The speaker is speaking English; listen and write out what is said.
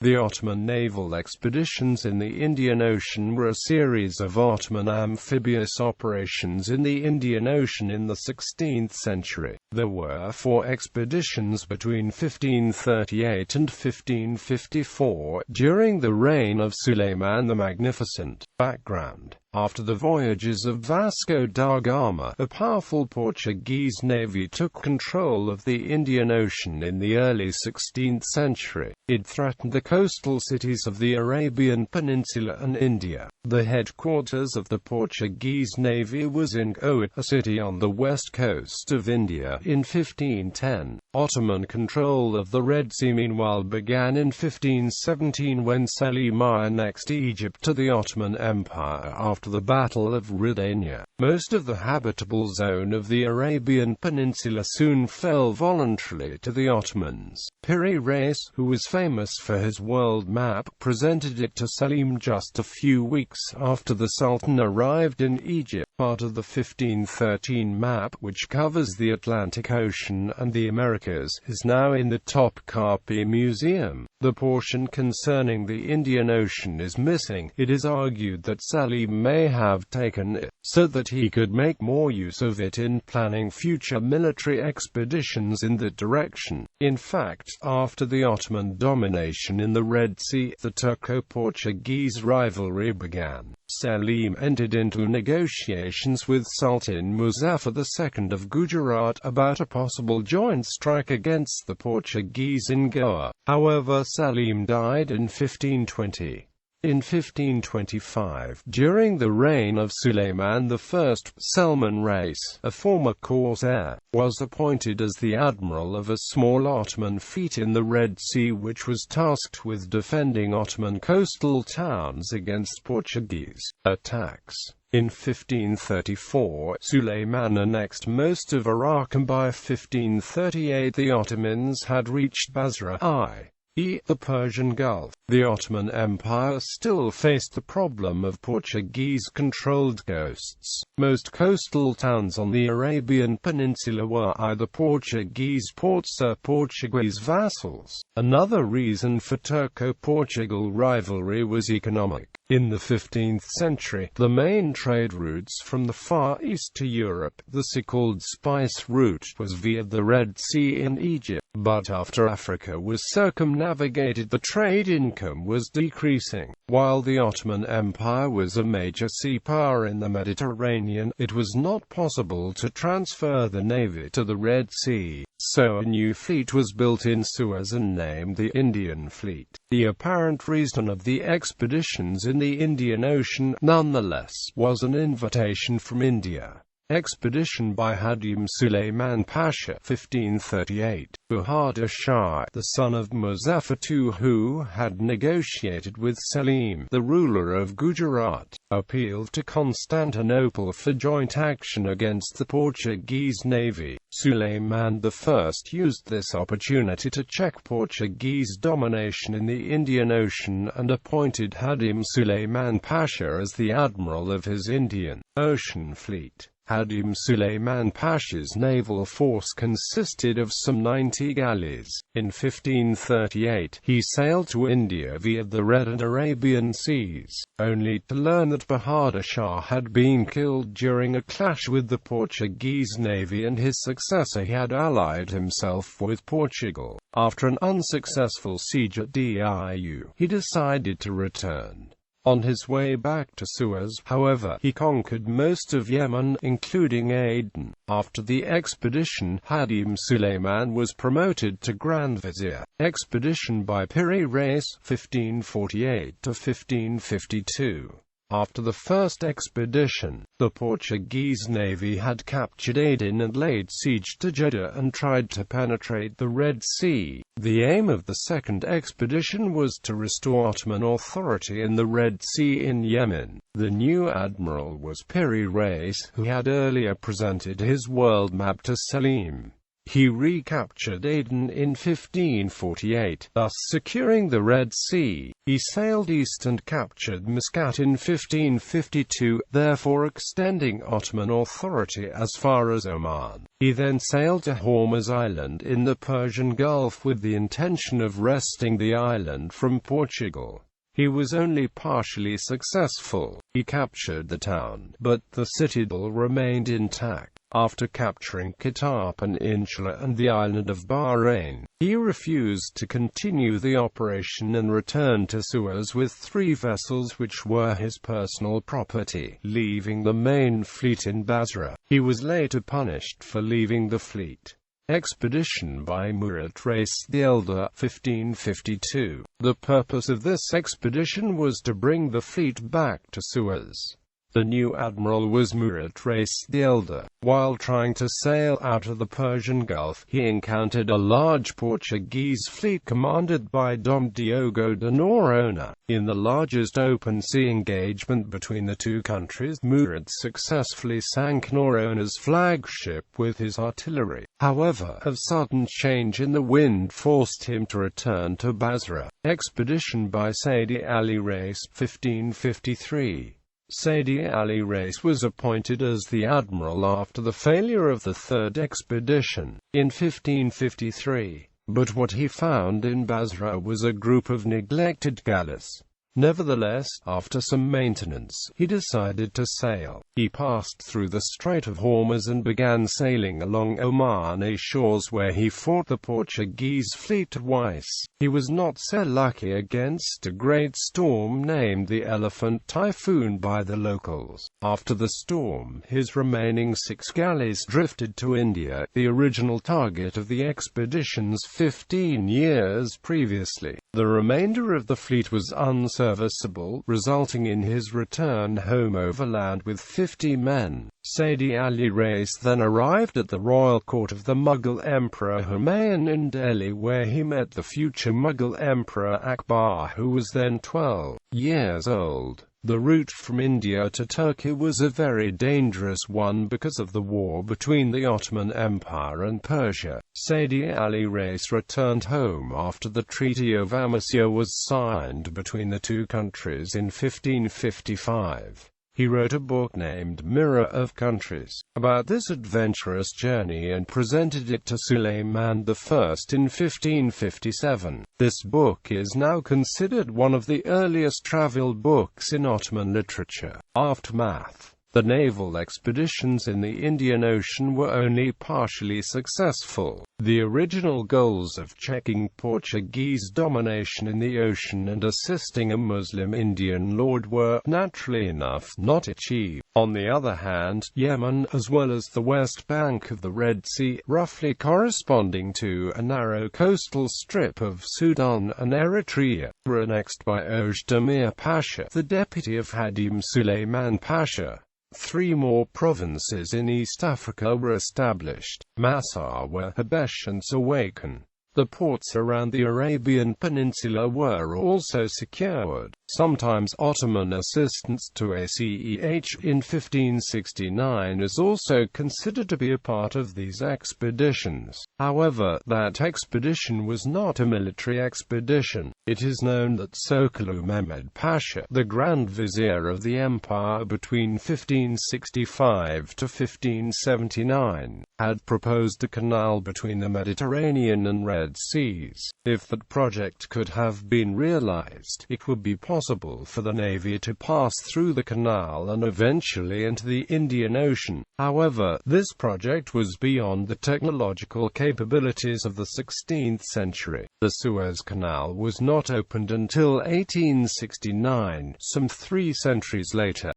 The Ottoman naval expeditions in the Indian Ocean were a series of Ottoman amphibious operations in the Indian Ocean in the 16th century. There were 4 expeditions between 1538 and 1554, during the reign of Suleiman the Magnificent. Background: after the voyages of Vasco da Gama, a powerful Portuguese navy took control of the Indian Ocean in the early 16th century. It threatened the coastal cities of the Arabian Peninsula and India. The headquarters of the Portuguese navy was in Goa, a city on the west coast of India, in 1510. Ottoman control of the Red Sea meanwhile began in 1517 when Selim annexed Egypt to the Ottoman Empire after the Battle of Ridania. Most of the habitable zone of the Arabian Peninsula soon fell voluntarily to the Ottomans. Piri Reis, who was famous for his world map, presented it to Selim just a few weeks after the Sultan arrived in Egypt. Part of the 1513 map, which covers the Atlantic Ocean and the Americas, is now in the Topkapi Museum. The portion concerning the Indian Ocean is missing. It is argued that Selim may have taken it, so that he could make more use of it in planning future military expeditions in that direction. In fact, after the Ottoman domination in the Red Sea, the Turco-Portuguese rivalry began. Selim entered into negotiations with Sultan Muzaffar II of Gujarat about a possible joint strike against the Portuguese in Goa. However, Selim died in 1520. In 1525, during the reign of Suleiman I, Salman Reis, a former corsair, was appointed as the admiral of a small Ottoman fleet in the Red Sea which was tasked with defending Ottoman coastal towns against Portuguese attacks. In 1534, Suleiman annexed most of Iraq, and by 1538 the Ottomans had reached Basra, i.e. the Persian Gulf. The Ottoman Empire still faced the problem of Portuguese-controlled coasts. Most coastal towns on the Arabian Peninsula were either Portuguese ports or Portuguese vassals. Another reason for Turco-Portugal rivalry was economic. In the 15th century, the main trade routes from the Far East to Europe, the so-called Spice Route, was via the Red Sea in Egypt. But after Africa was circumnavigated, the trade income was decreasing. While the Ottoman Empire was a major sea power in the Mediterranean, it was not possible to transfer the navy to the Red Sea. So a new fleet was built in Suez and named the Indian Fleet. The apparent reason of the expeditions in the Indian Ocean, nonetheless, was an invitation from India. Expedition by Hadim Suleiman Pasha, 1538. Bahadur Shah, the son of Muzaffar II, who had negotiated with Selim, the ruler of Gujarat, appealed to Constantinople for joint action against the Portuguese navy. Suleiman I used this opportunity to check Portuguese domination in the Indian Ocean and appointed Hadim Suleiman Pasha as the admiral of his Indian Ocean fleet. Hadim Suleiman Pasha's naval force consisted of some 90 galleys. In 1538, he sailed to India via the Red and Arabian Seas, only to learn that Bahadur Shah had been killed during a clash with the Portuguese navy and his successor had allied himself with Portugal. After an unsuccessful siege at Diu, he decided to return. On his way back to Suez, however, he conquered most of Yemen, including Aden. After the expedition, Hadim Suleiman was promoted to Grand Vizier. Expedition by Piri Reis, 1548 to 1552. After the first expedition, the Portuguese navy had captured Aden and laid siege to Jeddah and tried to penetrate the Red Sea. The aim of the second expedition was to restore Ottoman authority in the Red Sea in Yemen. The new admiral was Piri Reis, who had earlier presented his world map to Selim. He recaptured Aden in 1548, thus securing the Red Sea. He sailed east and captured Muscat in 1552, therefore extending Ottoman authority as far as Oman. He then sailed to Hormuz Island in the Persian Gulf with the intention of wresting the island from Portugal. He was only partially successful. He captured the town, but the citadel remained intact. After capturing Qatar Peninsula and the island of Bahrain, he refused to continue the operation and returned to Suez with 3 vessels which were his personal property, leaving the main fleet in Basra. He was later punished for leaving the fleet. Expedition by Murat Reis the Elder, 1552. The purpose of this expedition was to bring the fleet back to Suez. The new admiral was Murat Reis the Elder. While trying to sail out of the Persian Gulf, he encountered a large Portuguese fleet commanded by Dom Diogo de Noronha. In the largest open sea engagement between the two countries, Murat successfully sank Noronha's flagship with his artillery. However, a sudden change in the wind forced him to return to Basra. Expedition by Sidi Ali Reis, 1553. Sidi Ali Reis was appointed as the admiral after the failure of the third expedition, in 1553, but what he found in Basra was a group of neglected galleys. Nevertheless, after some maintenance, he decided to sail. He passed through the Strait of Hormuz and began sailing along Omani shores where he fought the Portuguese fleet twice. He was not so lucky against a great storm named the Elephant Typhoon by the locals. After the storm, his remaining 6 galleys drifted to India, the original target of the expeditions 15 years previously. The remainder of the fleet was unserviceable, resulting in his return home overland with 50 men. Sidi Ali Reis then arrived at the royal court of the Mughal Emperor Humayun in Delhi, where he met the future Mughal Emperor Akbar, who was then 12 years old. The route from India to Turkey was a very dangerous one because of the war between the Ottoman Empire and Persia. Sidi Ali Reis returned home after the Treaty of Amasya was signed between the two countries in 1555. He wrote a book named Mirror of Countries about this adventurous journey and presented it to Suleiman I in 1557. This book is now considered one of the earliest travel books in Ottoman literature. Aftermath. The naval expeditions in the Indian Ocean were only partially successful. The original goals of checking Portuguese domination in the ocean and assisting a Muslim Indian lord were, naturally enough, not achieved. On the other hand, Yemen, as well as the west bank of the Red Sea, roughly corresponding to a narrow coastal strip of Sudan and Eritrea, were annexed by Ojdemir Pasha, the deputy of Hadim Suleiman Pasha. 3 more provinces in East Africa were established: Massawa, Habesh and Sawakin. The ports around the Arabian Peninsula were also secured. Sometimes Ottoman assistance to ACEH in 1569 is also considered to be a part of these expeditions. However, that expedition was not a military expedition. It is known that Sokolu Mehmed Pasha, the Grand Vizier of the Empire between 1565 to 1579, had proposed a canal between the Mediterranean and Red Seas. If that project could have been realized, it would be possible for the Navy to pass through the canal and eventually into the Indian Ocean. However, this project was beyond the technological capabilities of the 16th century. The Suez Canal was not opened until 1869, some 3 centuries later.